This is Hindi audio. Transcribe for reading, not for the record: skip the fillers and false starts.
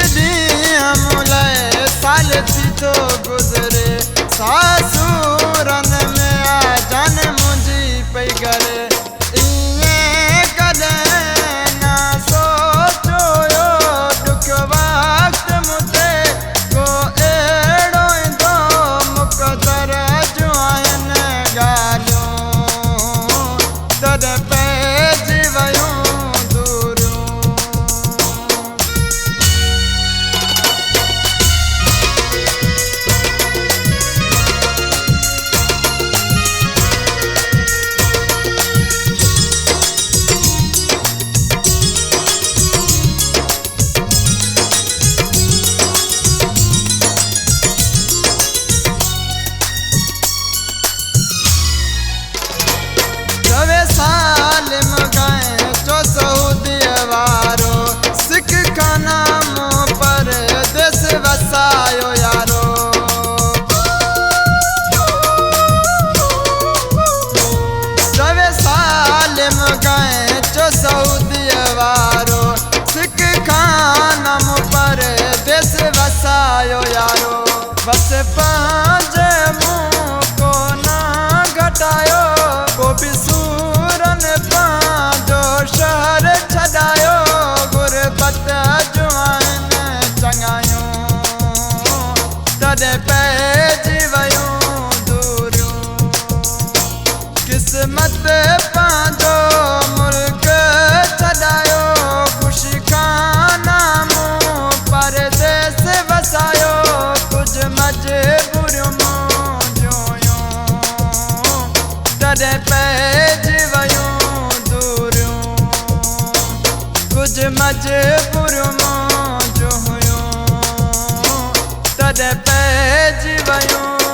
ॾींहुं मुलाए साल थी थो गुज़रे सासूरन में आ जान मुंहिंजी पई करे ईअं कॾहिं न सोचियो हुयो ॾुख वक़्त मूंते को अहिड़ो ईंदो मुक़दर जूं आहिनि ॻाल्हियूं तॾहिं पइजी वियूं साल मगाए चो सऊदीअ वारो सिख खाना मूं परदेस वसायो यारो चवे साल मगाए चो सऊदीअ वारो सिख खाना मूं परदेस वसायो यारो बस पंहिंजे मूं को न घटायो को बि पंहिंजो शहर छॾायो गुरबत जूं आहिनि चङायूं तॾहिं पइजी वियूं दूरियूं क़िस्मत पंहिंजो मुल्क छॾायो ख़ुशी खाना मूं परदेस वसायो कुझु मजबूरियूं मूं जोयूं तॾहिं पइजी वियूं कुझु मजबूरियूं मूं जो हुयूं तॾहिं पइजी वियूं